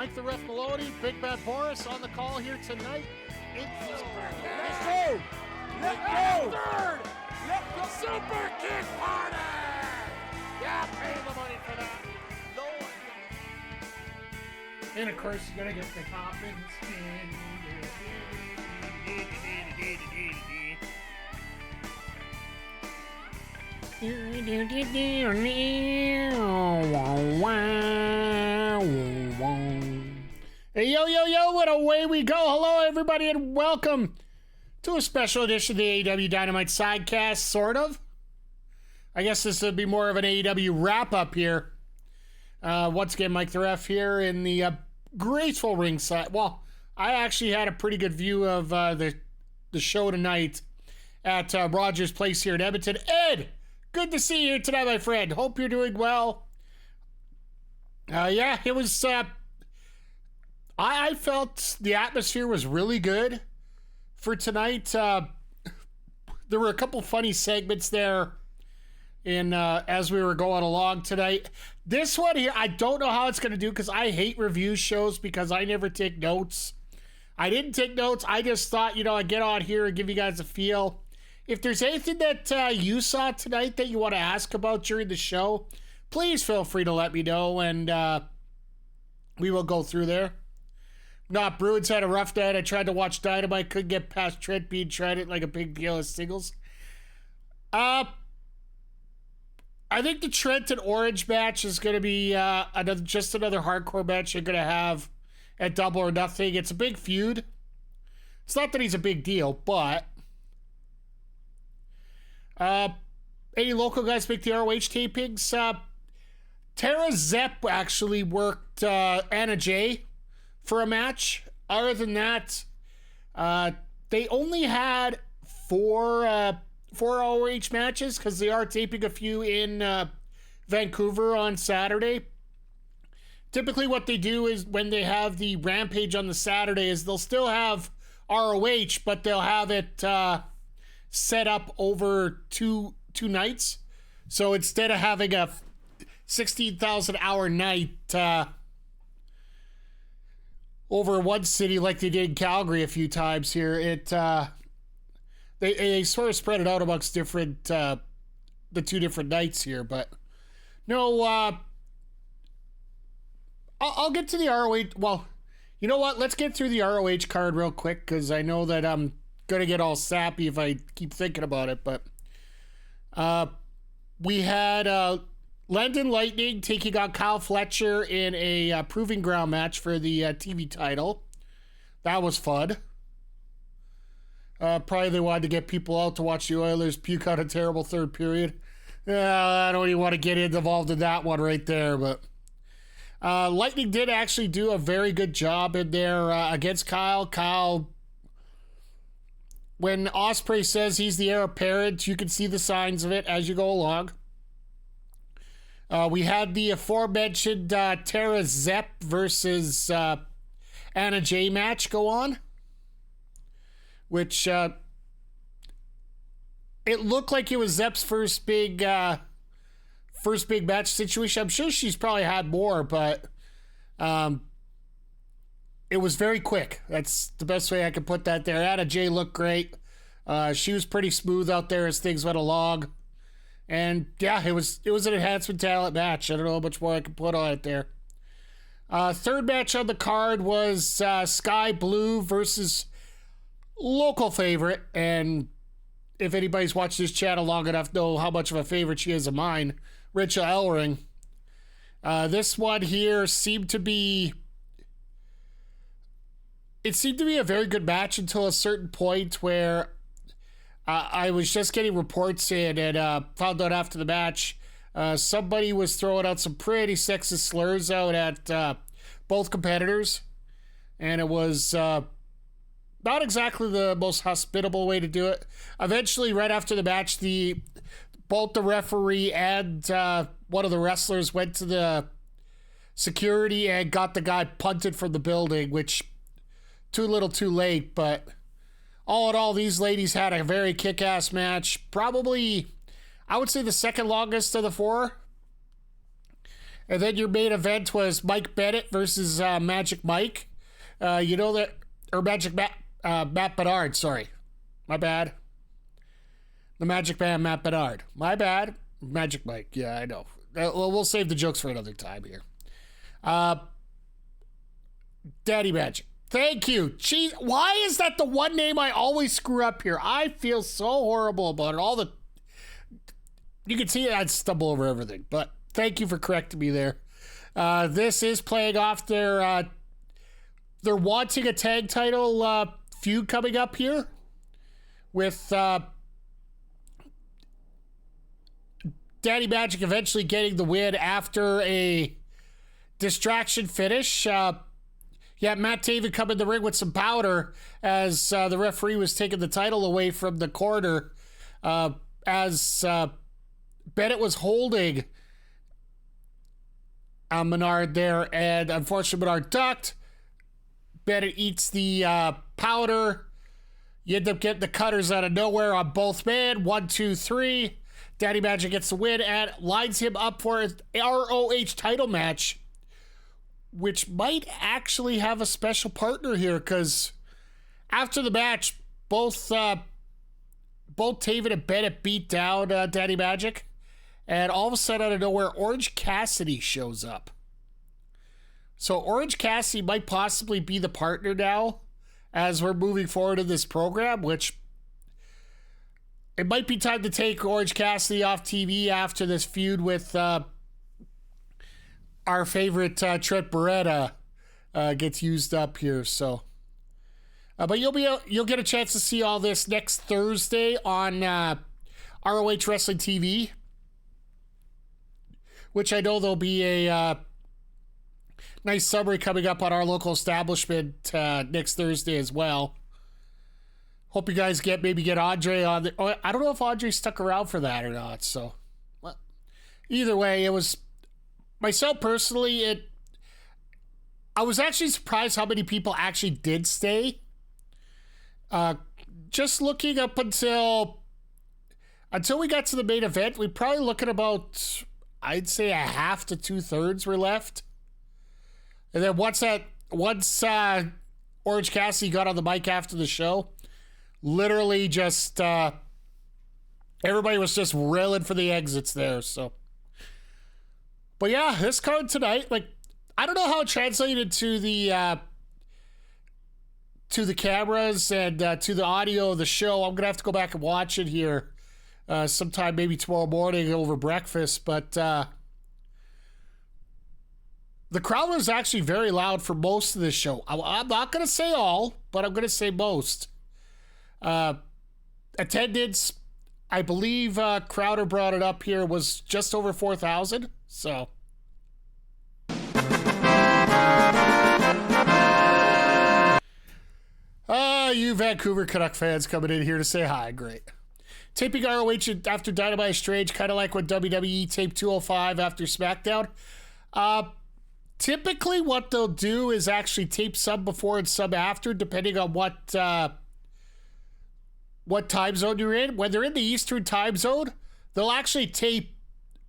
Mike the Ref Maloney, Big Bad Boris on the call here tonight. Let's go! Third! The Super Kick Party! Yeah, pay the money for that. And of course, you're gonna get the Coffin spin. Hey, yo, and away we go. Hello, everybody, and welcome to a special edition of the AEW Dynamite Sidecast, sort of. I guess this would be more of an AEW wrap-up here. Once again, Mike the Ref here in the graceful ringside. Well, I actually had a pretty good view of the show tonight at Rogers Place here in Edmonton. Ed, good to see you here tonight, my friend. Hope you're doing well. Yeah, it was... I felt the atmosphere was really good for tonight. There were a couple funny segments there as we were going along tonight. This one here, I don't know how it's going to do because I hate review shows because I never take notes. I didn't take notes. I just thought, I'd get on here and give you guys a feel. If there's anything that you saw tonight that you want to ask about during the show, please feel free to let me know, and we will go through there. Bruins had a rough night. I tried to watch Dynamite, couldn't get past Trent being Trent like a big deal as singles. I think the Trent and Orange match is going to be another hardcore match you're going to have at Double or Nothing. It's a big feud. It's not that he's a big deal, but any local guys make the ROH tapings? Tara Zepp actually worked Anna Jay for a match. Other than that, they only had four ROH matches because they are taping a few in Vancouver on Saturday. Typically what they do is when they have the Rampage on the Saturday is they'll still have ROH, but they'll have it set up over two nights. So instead of having a 16,000 hour night over one city like they did in Calgary a few times here, they sort of spread it out amongst the two different nights here. But no, I'll get to the ROH. Well, you know what? Let's get through the ROH card real quick because I know that I'm gonna get all sappy if I keep thinking about it. But we had London Lightning taking on Kyle Fletcher in a Proving Ground match for the TV title. That was fun. Probably they wanted to get people out to watch the Oilers puke out a terrible third period. I don't even want to get involved in that one right there, but Lightning did actually do a very good job in there against Kyle. Kyle, when Ospreay says he's the heir apparent, you can see the signs of it as you go along. We had the aforementioned Tara Zepp versus Anna Jay match go on, which it looked like it was Zepp's first big match situation. I'm sure she's probably had more, but it was very quick. That's the best way I could put that there. Anna Jay looked great. She was pretty smooth out there as things went along. And yeah, it was an enhancement talent match. I don't know how much more I can put on it there. Third match on the card was Sky Blue versus local favorite. And if anybody's watched this channel long enough, know how much of a favorite she is of mine, Rachel Ellering. This one here seemed to be a very good match until a certain point where I was just getting reports in and found out after the match somebody was throwing out some pretty sexist slurs out at both competitors, and it was not exactly the most hospitable way to do it. Eventually, right after the match, both the referee and one of the wrestlers went to the security and got the guy punted from the building, which too little too late, but all in all, these ladies had a very kick-ass match. Probably, I would say the second longest of the four. And then your main event was Mike Bennett versus Magic Mike. You know that, or Matt Bernard, sorry. My bad. The Magic Man, Matt Bernard. My bad. Magic Mike, yeah, I know. We'll save the jokes for another time here. Daddy Magic. Thank you. Jeez, why is that the one name I always screw up here? I feel so horrible about it. You can see I'd stumble over everything, but thank you for correcting me there. This is playing off they're wanting a tag title feud coming up here with Daddy Magic eventually getting the win after a distraction finish. Matt Taven come in the ring with some powder as the referee was taking the title away from the corner as Bennett was holding Menard there, and unfortunately Menard ducked. Bennett eats the powder. You end up getting the cutters out of nowhere on both men. 1, 2, 3. Daddy Magic gets the win and lines him up for an ROH title match, which might actually have a special partner here, because after the match, both Taven and Bennett beat down Daddy Magic, and all of a sudden out of nowhere, Orange Cassidy shows up. So Orange Cassidy might possibly be the partner now as we're moving forward in this program, which it might be time to take Orange Cassidy off TV after this feud with our favorite Trent Beretta gets used up here. So, but you'll get a chance to see all this next Thursday on ROH Wrestling TV, which I know there'll be a nice summary coming up on our local establishment next Thursday as well. Hope you guys get Andre on the. I don't know if Andre stuck around for that or not. So, well, either way, it was myself personally. I was actually surprised how many people actually did stay. Just looking up until we got to the main event, we probably look at about, I'd say, a half to 2/3 were left. And then once Orange Cassidy got on the mic after the show, literally just everybody was just reeling for the exits there. So, but yeah, this card tonight, like, I don't know how it translated to the cameras and to the audio of the show. I'm gonna have to go back and watch it here sometime, maybe tomorrow morning over breakfast. But the crowd was actually very loud for most of this show. I'm not gonna say all, but I'm gonna say most. Attendance, I believe Crowder brought it up here, was just over 4,000. So. You Vancouver Canuck fans coming in here to say hi. Great. Taping ROH after Dynamite is strange, kind of like when WWE taped 205 after SmackDown. Typically what they'll do is actually tape some before and some after, depending on what time zone you're in. When they're in the Eastern time zone, they'll actually tape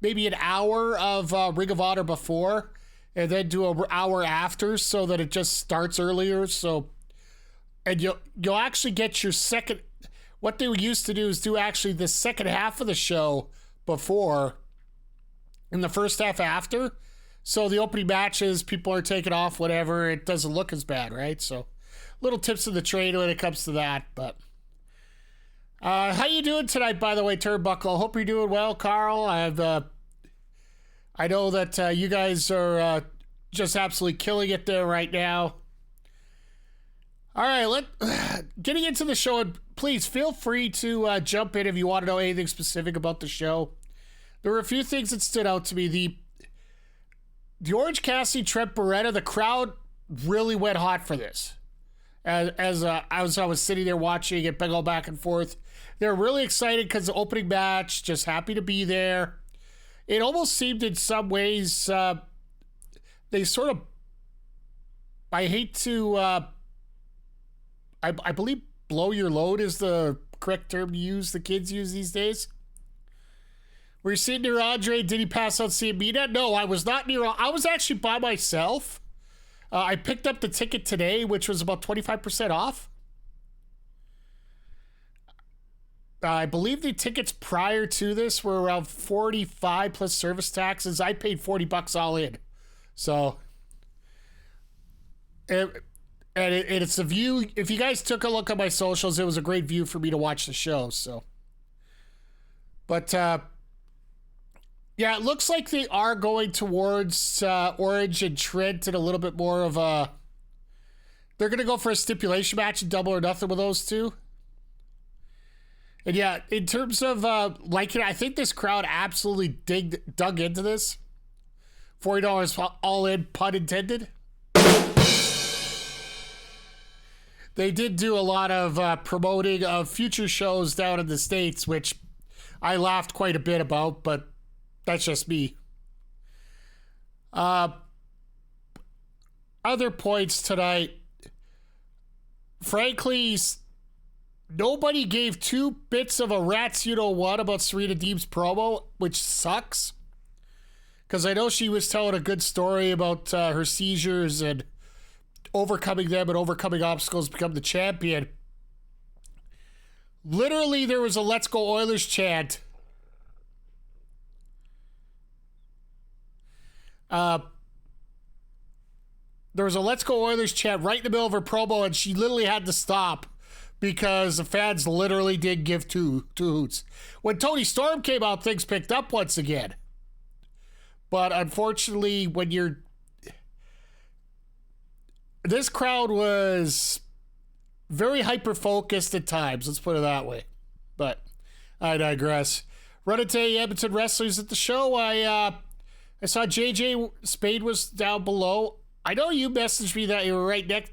maybe an hour of Ring of Honor before and then do an hour after so that it just starts earlier. So, and you'll actually get your second. What they used to do is do actually the second half of the show before and the first half after. So the opening matches, people are taking off, whatever. It doesn't look as bad, right? So little tips of the trade when it comes to that. But how you doing tonight, by the way, Turnbuckle? Hope you're doing well, Carl. I know that you guys are just absolutely killing it there right now. All right, getting into the show, and please feel free to jump in if you want to know anything specific about the show. There were a few things that stood out to me. The Orange Cassidy, Trent Beretta, the crowd really went hot for this. As I was sitting there watching it go back and forth, they were really excited because the opening match, just happy to be there. It almost seemed in some ways they sort of, I hate to, I believe blow your load is the correct term to use, the kids use these days. Were you sitting near Andre? Did he pass out seeing Mina? No, I was not near. I was actually by myself. I picked up the ticket today, which was about 25% off. I believe the tickets prior to this were around $45 plus service taxes. I paid $40 all in. So, it's a view. If you guys took a look at my socials, it was a great view for me to watch the show. So, but yeah, it looks like they are going towards Orange and Trent and a little bit more of a. They're going to go for a stipulation match and double or nothing with those two. And yeah, in terms of liking it, I think this crowd absolutely dug into this. $40 all in, pun intended. They did do a lot of promoting of future shows down in the States, which I laughed quite a bit about, but that's just me. Other points tonight. Frankly, nobody gave two bits of a rat's you-know-what about Serena Deeb's promo, which sucks. Because I know she was telling a good story about her seizures and overcoming them and overcoming obstacles to become the champion. Literally, there was a Let's Go Oilers chant. There was a Let's Go Oilers chant right in the middle of her promo, and she literally had to stop because the fans literally did give two hoots. When Toni Storm came out, things picked up once again. But unfortunately, when you're... This crowd was very hyper-focused at times, let's put it that way. But I digress. Run into Edmonton wrestlers at the show. I saw JJ Spade was down below. I know you messaged me that you were right next...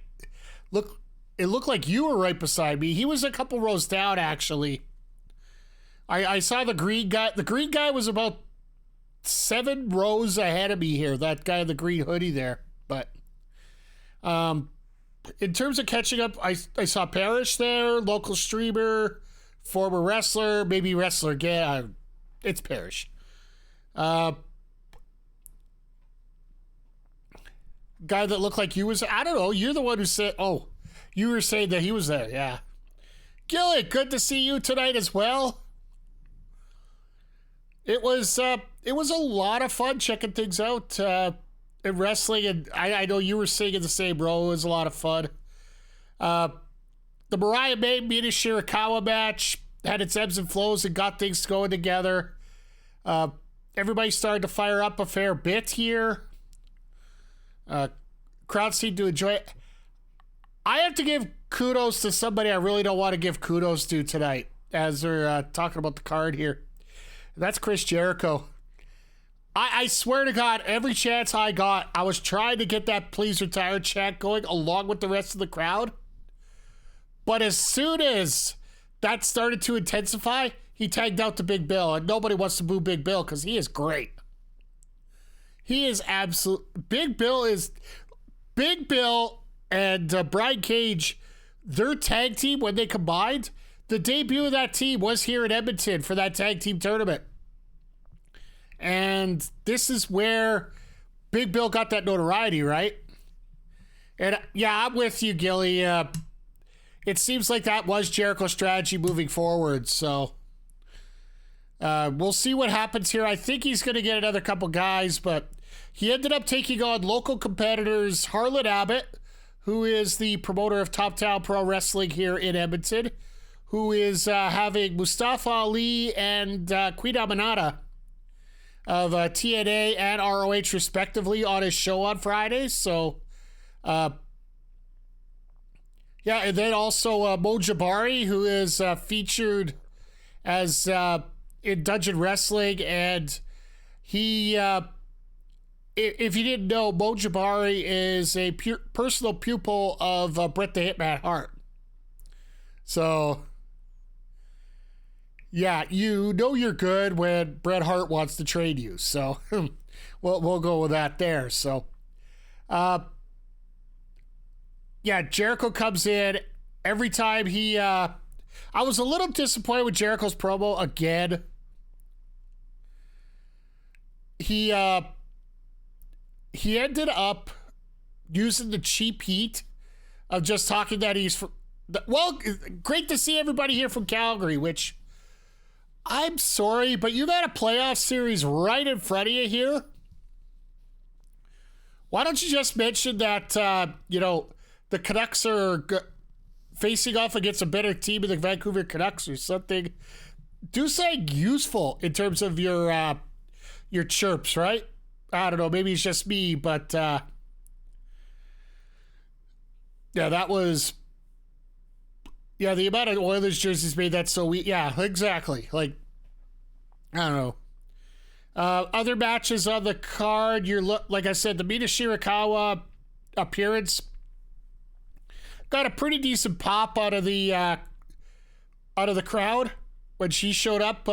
It looked like you were right beside me. He was a couple rows down, actually. I saw the green guy. The green guy was about 7 rows ahead of me here. That guy in the green hoodie there. But in terms of catching up, I saw Parrish there, local streamer, former wrestler, maybe wrestler again. It's Parrish. Guy that looked like you was... I don't know. You're the one who said... Oh. You were saying that he was there, yeah. Gillick, good to see you tonight as well. It was a lot of fun checking things out in wrestling, and I know you were singing the same row. It was a lot of fun. The Mariah May Mina Shirakawa match had its ebbs and flows and got things going together. Everybody started to fire up a fair bit here. Crowd seemed to enjoy it. I have to give kudos to somebody I really don't want to give kudos to tonight as we're talking about the card here. That's Chris Jericho. I swear to God, every chance I got, I was trying to get that please retire chant going along with the rest of the crowd. But as soon as that started to intensify, he tagged out to Big Bill, and nobody wants to boo Big Bill because he is great. He is absolute. Big Bill and Brian Cage, their tag team, when they combined, the debut of that team was here in Edmonton for that tag team tournament. And this is where Big Bill got that notoriety, right? And yeah, I'm with you, Gilly. It seems like that was Jericho's strategy moving forward. So we'll see what happens here. I think he's going to get another couple guys, but he ended up taking on local competitors Harlan Abbott, who is the promoter of Top Town Pro Wrestling here in Edmonton, who is having Mustafa Ali and Queen Aminata of TNA and ROH respectively on his show on Fridays. So, yeah, and then also Mo Jabari, who is featured as in Dungeon Wrestling, and he... if you didn't know, Mo Jabari is a personal pupil of Bret the Hitman Hart. So, yeah, you know you're good when Bret Hart wants to trade you. So, we'll go with that there. So, yeah, Jericho comes in. Every time he... I was a little disappointed with Jericho's promo again. he ended up using the cheap heat of just talking that he's well, great to see everybody here from Calgary, which I'm sorry, but you've had a playoff series right in front of you here. Why don't you just mention that, the Canucks are facing off against a better team in the Vancouver Canucks or something? Do something useful in terms of your chirps, right? I don't know, maybe it's just me, but yeah, that was... Yeah, the amount of Oilers jerseys made that so weak. Yeah, exactly. Like, I don't know. Other matches on the card, like I said, the Mina Shirakawa appearance got a pretty decent pop out of the crowd when she showed up.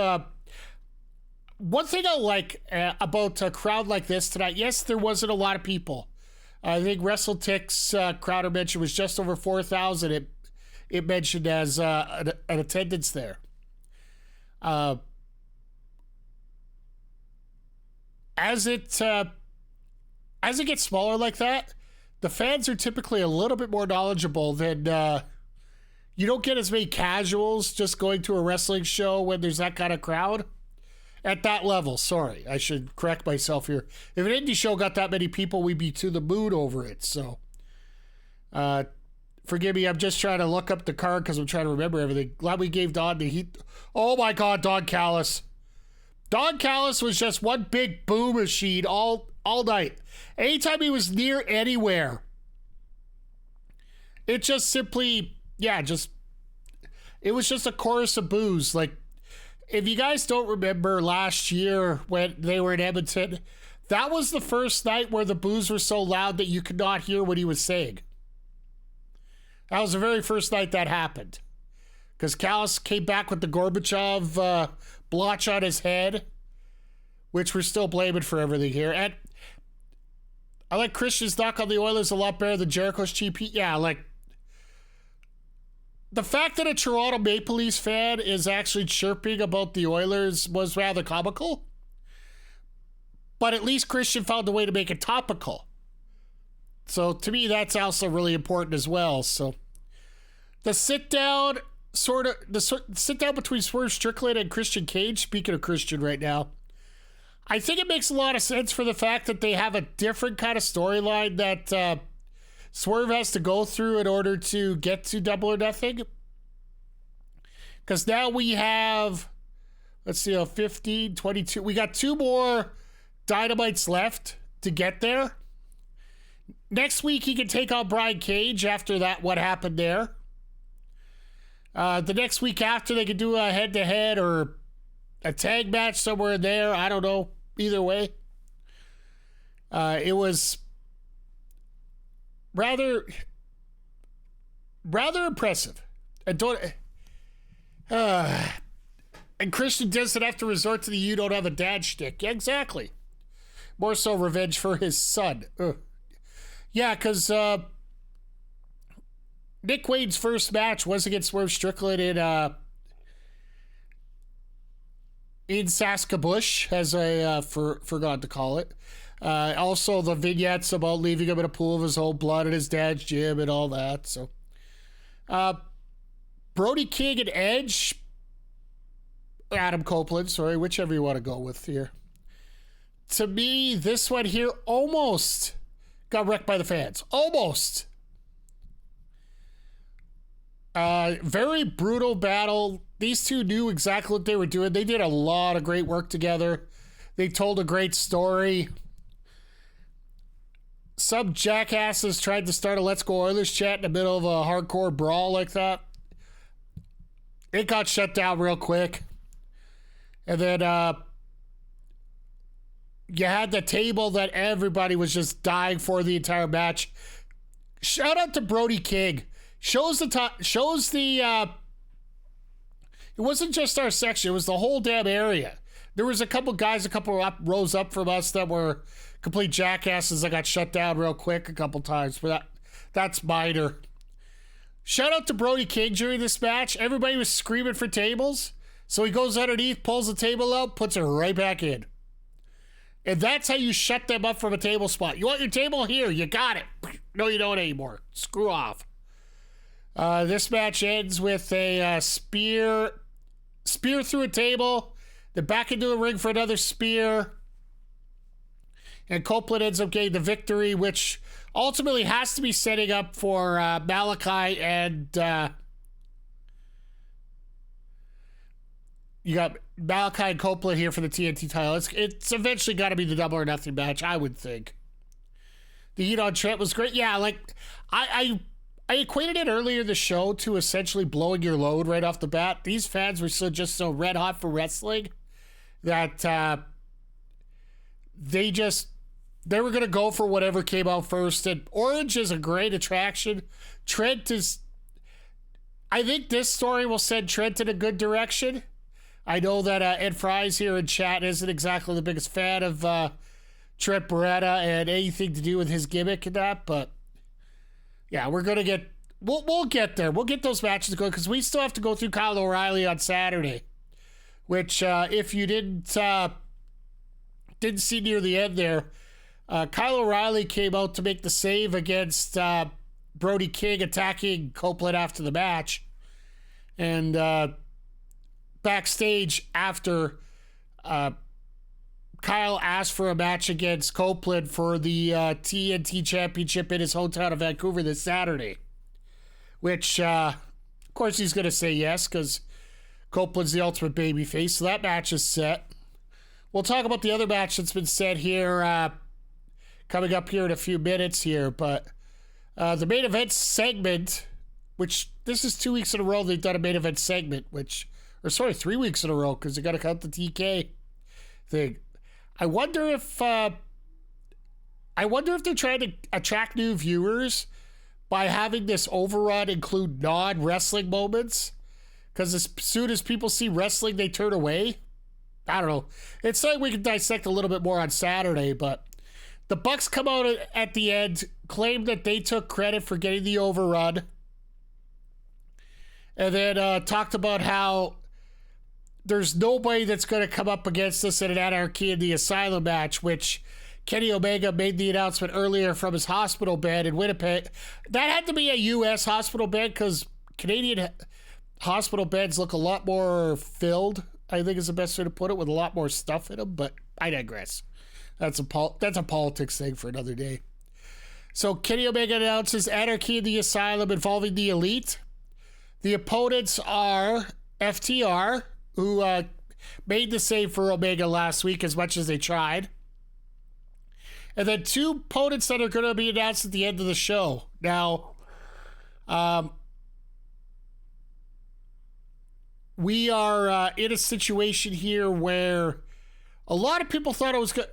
One thing I like about a crowd like this tonight, yes, there wasn't a lot of people. I think WrestleTick's crowd mention was just over 4,000. It mentioned as an attendance there. As it gets smaller like that, the fans are typically a little bit more knowledgeable than you don't get as many casuals just going to a wrestling show when there's that kind of crowd at that level. Sorry, I should correct myself here. If an indie show got that many people, we'd be to the moon over it. So, forgive me, I'm just trying to look up the card because I'm trying to remember everything. Glad we gave Don the heat. Oh my God, Don Callis. Don Callis was just one big boom machine all night. Anytime he was near anywhere, it just simply, it was just a chorus of boos. Like, if you guys don't remember last year when they were in Edmonton, that was the first night where the boos were so loud that you could not hear what he was saying. That was the very first night that happened. Because Callis came back with the Gorbachev blotch on his head, which we're still blaming for everything here. And I like Christian's knock on the Oilers a lot better than Jericho's cheap heat. Yeah, like, the fact that a Toronto Maple Leafs fan is actually chirping about the Oilers was rather comical. But at least Christian found a way to make it topical. So to me, that's also really important as well. So the sit down between Swerve Strickland and Christian Cage, speaking of Christian right now, I think it makes a lot of sense for the fact that they have a different kind of storyline that Swerve has to go through in order to get to Double or Nothing. Because now we have, 15, 22. We got 2 more Dynamites left to get there. Next week, he can take on Brian Cage after that, what happened there. The next week after, they could do a head-to-head or a tag match somewhere in there. I don't know. Either way. It was rather impressive. And Christian doesn't have to resort to the "you don't have a dad" shtick. Yeah, exactly. More so revenge for his son. Ugh. Yeah, because Nick Wade's first match was against Swerve Strickland in Saskabush, as I forgot to call it. Also, the vignettes about leaving him in a pool of his own blood at his dad's gym and all that. So, Brody King and Edge, Adam Copeland, sorry, whichever you want to go with here. To me, this one here almost got wrecked by the fans. Almost. Very brutal battle. These two knew exactly what they were doing. They did a lot of great work together. They told a great story. Some jackasses tried to start a Let's Go Oilers chant in the middle of a hardcore brawl like that. It got shut down real quick. And then you had the table that everybody was just dying for the entire match. Shout out to Brody King. It wasn't just our section, it was the whole damn area. There was a couple guys rows up from us that were complete jackasses that got shut down real quick a couple times, but that's minor. Shout out to Brody King during this match. Everybody was screaming for tables, so he goes underneath, pulls the table out, puts it right back in. And that's how you shut them up from a table spot. You want your table here? You got it. No, you don't anymore. Screw off. This match ends with a spear through a table, then back into the ring for another spear. And Copeland ends up getting the victory, which ultimately has to be setting up for Malachi and you got Malachi and Copeland here for the TNT title. It's eventually got to be the Double or Nothing match, I would think. The heat on Trent was great. Yeah, like I equated it earlier in the show to essentially blowing your load right off the bat. These fans were still just so red hot for wrestling that they were going to go for whatever came out first. And Orange is a great attraction. Trent is... I think this story will send Trent in a good direction. I know that Ed Fries here in chat isn't exactly the biggest fan of Trent Beretta and anything to do with his gimmick and that, but yeah, we're going to get... We'll get there. We'll get those matches going because we still have to go through Kyle O'Reilly on Saturday, which if you didn't see near the end there, Kyle O'Reilly came out to make the save against Brody King attacking Copeland after the match. And backstage after Kyle asked for a match against Copeland for the TNT Championship in his hometown of Vancouver this Saturday. Which, of course, he's going to say yes because Copeland's the ultimate babyface. So that match is set. We'll talk about the other match that's been set here coming up here in a few minutes here, but the main event segment, which this is 2 weeks in a row they've done a main event segment, 3 weeks in a row because they got to count the TK thing. I wonder if they're trying to attract new viewers by having this overrun include non-wrestling moments, because as soon as people see wrestling they turn away. I don't know. It's something we can dissect a little bit more on Saturday, but the Bucks come out at the end, claim that they took credit for getting the overrun, and then talked about how there's nobody that's going to come up against us in an Anarchy in the Asylum match, which Kenny Omega made the announcement earlier from his hospital bed in Winnipeg. That had to be a U.S. hospital bed because Canadian hospital beds look a lot more filled, I think is the best way to put it, with a lot more stuff in them, but I digress. That's a politics thing for another day. So Kenny Omega announces Anarchy in the Asylum involving the Elite. The opponents are FTR, who made the save for Omega last week as much as they tried. And then two opponents that are going to be announced at the end of the show. Now, we are in a situation here where a lot of people thought it was good.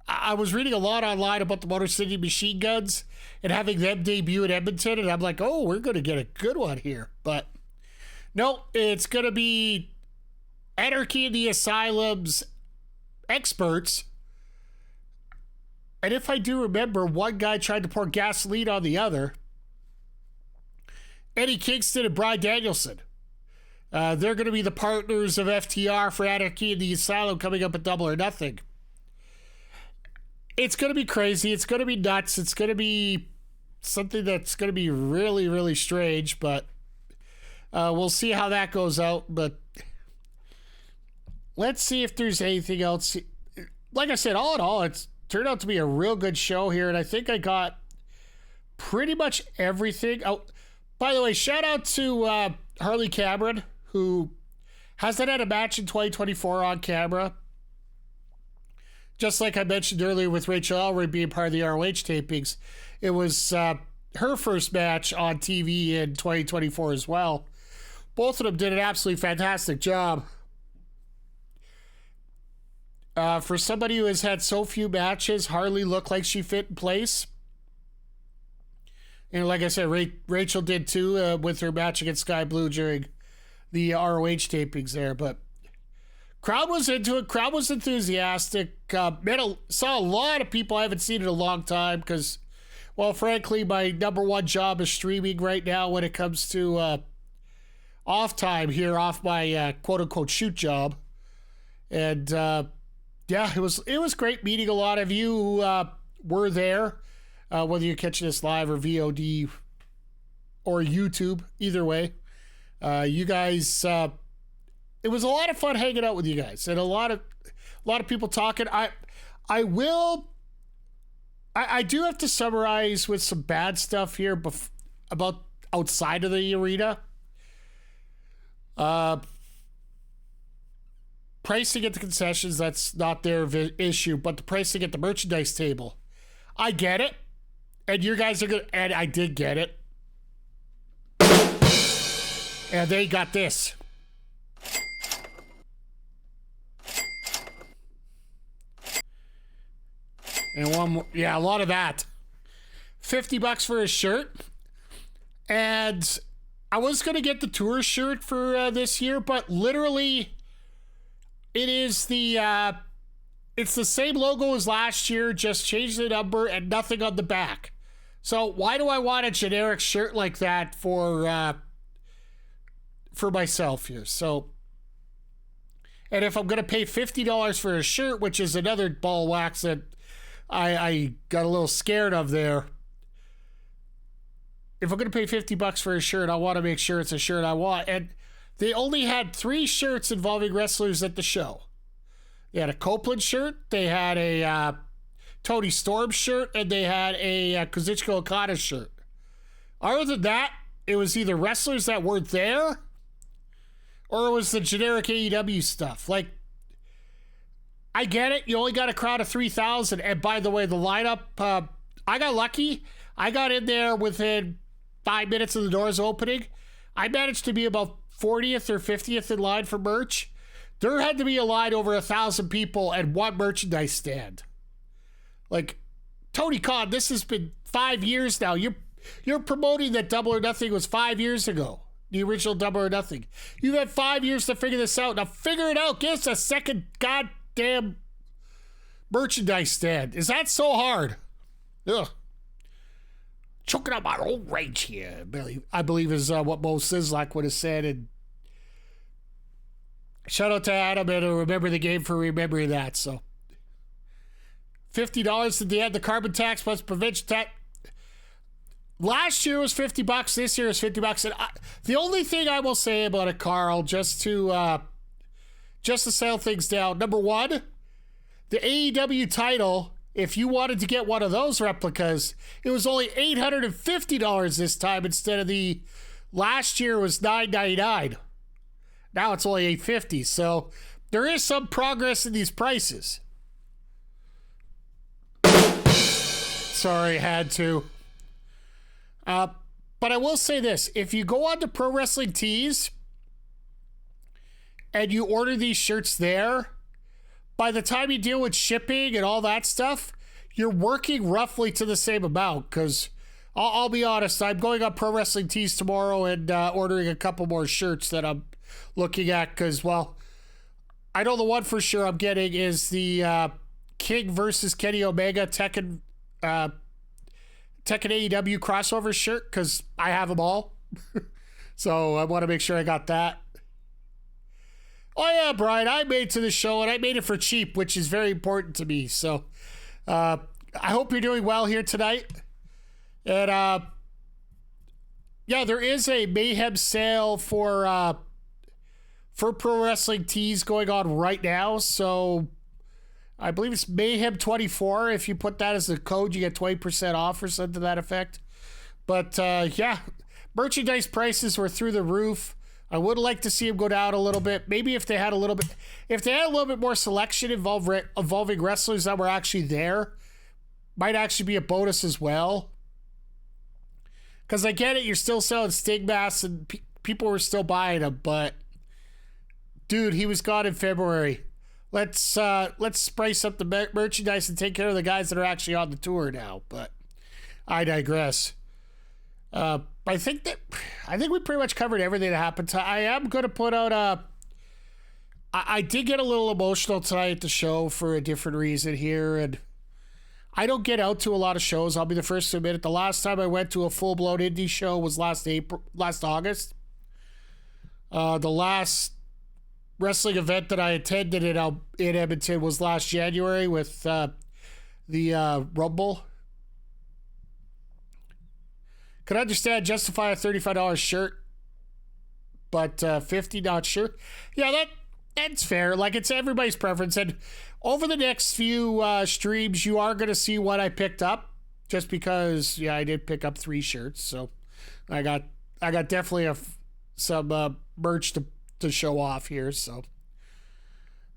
I was reading a lot online about the Motor City Machine Guns and having them debut in Edmonton, and I'm like, oh, we're going to get a good one here. But no, it's going to be Anarchy in the Asylum's experts. And if I do remember, one guy tried to pour gasoline on the other. Eddie Kingston and Bryan Danielson. They're going to be the partners of FTR for Anarchy in the Asylum coming up at Double or Nothing. It's going to be crazy. It's going to be nuts. It's going to be something that's going to be really, really strange. But we'll see how that goes out. But let's see if there's anything else. Like I said, all in all, it's turned out to be a real good show here. And I think I got pretty much everything. Oh, by the way, shout out to Harley Cameron, who hasn't had a match in 2024 on camera. Just like I mentioned earlier with Rachel Elroy being part of the ROH tapings, it was her first match on TV in 2024 as well. Both of them did an absolutely fantastic job. For somebody who has had so few matches, Harley looked like she fit in place. And like I said, Rachel did too with her match against Sky Blue during the ROH tapings there. But crowd was into it. Crowd was enthusiastic. Saw a lot of people I haven't seen in a long time because, well, frankly, my number one job is streaming right now when it comes to off time here off my quote-unquote shoot job. And yeah, it was great meeting a lot of you who were there, whether you're catching this live or VOD or YouTube, either way. You guys, it was a lot of fun hanging out with you guys, and a lot of people talking. I do have to summarize with some bad stuff here about outside of the arena. Pricing at the concessions, that's not their issue, but the pricing at the merchandise table, I get it. And you guys are good, and I did get it. And they got this. And one more, yeah, a lot of that. $50 for a shirt. And I was going to get the tour shirt for this year, but literally it is it's the same logo as last year, just changed the number and nothing on the back. So why do I want a generic shirt like that for myself here? So, and if I'm going to pay $50 for a shirt, which is another ball wax that I got a little scared of there. If I'm going to pay $50 for a shirt, I want to make sure it's a shirt I want. And they only had 3 shirts involving wrestlers at the show. They had a Copeland shirt, they had a Tony Storm shirt, and they had a Kazuchika Okada shirt. Other than that, it was either wrestlers that weren't there, or it was the generic AEW stuff. Like, I get it. You only got a crowd of 3,000. And by the way, the lineup, I got lucky. I got in there within 5 minutes of the doors opening. I managed to be about 40th or 50th in line for merch. There had to be a line over 1,000 people and one merchandise stand. Like, Tony Khan, this has been 5 years now. You're promoting that Double or Nothing was 5 years ago. The original Double or Nothing. You've had 5 years to figure this out. Now figure it out. Give us a second goddamn merchandise stand. Is that so hard? Ugh. Choking out my own rage here, I believe is what Mo Sizlak would have said. And shout out to Adam and Remember the Game for remembering that. So $50 at the end, the carbon tax plus provincial tax. Last year was $50. This year is $50. And the only thing I will say about it, Carl, just to settle things down. Number one, the AEW title, if you wanted to get one of those replicas, it was only $850 this time instead of the last year was $999. Now it's only $850. So there is some progress in these prices. Sorry, had to. But I will say this. If you go on to Pro Wrestling Tees and you order these shirts there, by the time you deal with shipping and all that stuff, you're working roughly to the same amount. Because I'll be honest, I'm going on Pro Wrestling Tees tomorrow and ordering a couple more shirts that I'm looking at. Because, well, I know the one for sure I'm getting is King versus Kenny Omega Tekken AEW crossover shirt, because I have them all. So I want to make sure I got that. Oh yeah, Brian, I made to the show and I made it for cheap, which is very important to me. So I hope you're doing well here tonight. And yeah, there is a Mayhem sale for Pro Wrestling Tees going on right now. So I believe it's Mayhem 24. If you put that as the code, you get 20% off or something to that effect. But yeah, merchandise prices were through the roof. I would like to see them go down a little bit. Maybe if they had a little bit more selection involving wrestlers that were actually there, might actually be a bonus as well. Because I get it, you're still selling Sting masks and people were still buying them, but dude, he was gone in February. Let's spice up the merchandise and take care of the guys that are actually on the tour now. But I digress. I think we pretty much covered everything that happened. I am going to put out I did get a little emotional tonight at the show for a different reason here, and I don't get out to a lot of shows. I'll be the first to admit it. The last time I went to a full-blown indie show was last August. The last wrestling event that I attended in Edmonton was last January with the Rumble. Could understand justify a $35 shirt, but $50 not sure. Yeah, that's fair. Like, it's everybody's preference. And over the next few streams, you are going to see what I picked up, just because, yeah, I did pick up 3 shirts. So I got definitely some merch to show off here. So,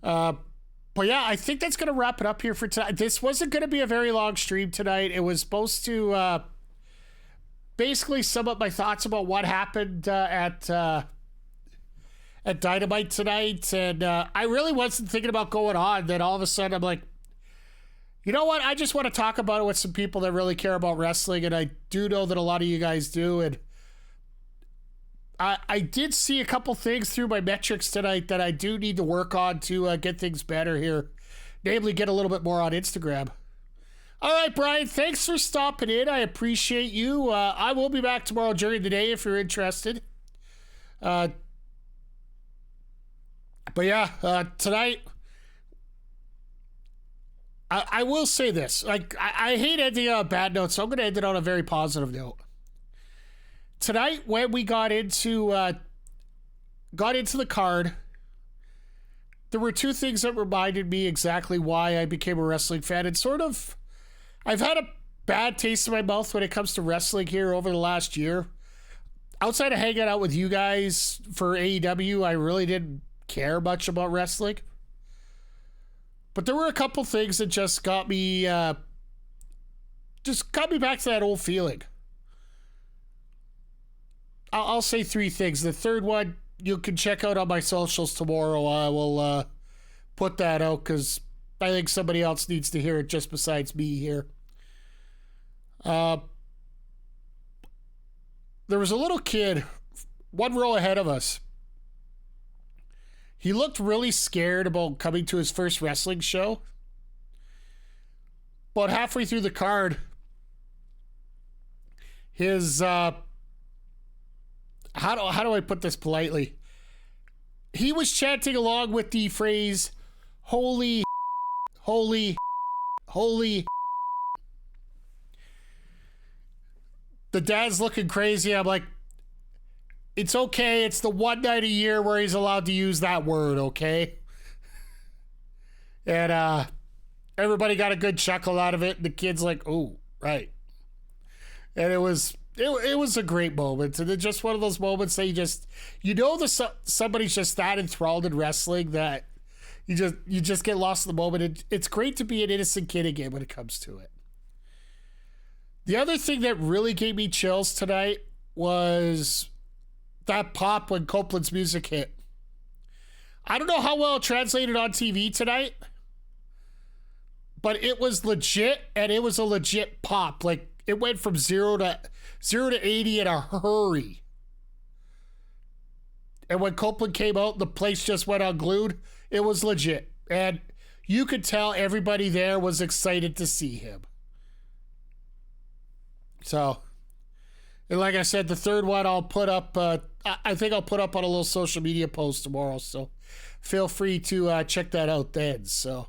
but yeah, I think that's going to wrap it up here for tonight. This wasn't going to be a very long stream tonight. It was supposed to basically sum up my thoughts about what happened at Dynamite tonight. And I really wasn't thinking about going on. Then all of a sudden I'm like, you know what? I just want to talk about it with some people that really care about wrestling. And I do know that a lot of you guys do. And I did see a couple things through my metrics tonight that I do need to work on to get things better here. Namely, get a little bit more on Instagram. All right, Brian, thanks for stopping in. I appreciate you. I will be back tomorrow during the day if you're interested. But yeah, tonight, I will say this. Like, I hate ending on a bad note, so I'm going to end it on a very positive note. Tonight, when we got into the card, there were 2 things that reminded me exactly why I became a wrestling fan. And sort of, I've had a bad taste in my mouth when it comes to wrestling here over the last year. Outside of hanging out with you guys for AEW, I really didn't care much about wrestling. But there were a couple things that just got me back to that old feeling. I'll say 3 things. The third one you can check out on my socials tomorrow. I will put that out because I think somebody else needs to hear it just besides me here. There was a little kid 1 row ahead of us. He looked really scared about coming to his first wrestling show. But halfway through the card, his how do I put this politely? He was chanting along with the phrase, holy, holy, holy. The dad's looking crazy. I'm like, it's okay. It's the one night a year where he's allowed to use that word, okay? And everybody got a good chuckle out of it. The kid's like, oh, right. And it was a great moment. And it's just one of those moments that somebody's just that enthralled in wrestling that you just get lost in the moment. It's great to be an innocent kid again when it comes to it. The other thing that really gave me chills tonight was that pop when Copeland's music hit. I don't know how well it translated on TV tonight, but it was legit, and it was a legit pop. Like, it went from 0 to 80 in a hurry. And when Copeland came out, the place just went unglued. It was legit. And you could tell everybody there was excited to see him. So, and like I said, the third one I'll put up, I think I'll put up on a little social media post tomorrow. So feel free to check that out then. So.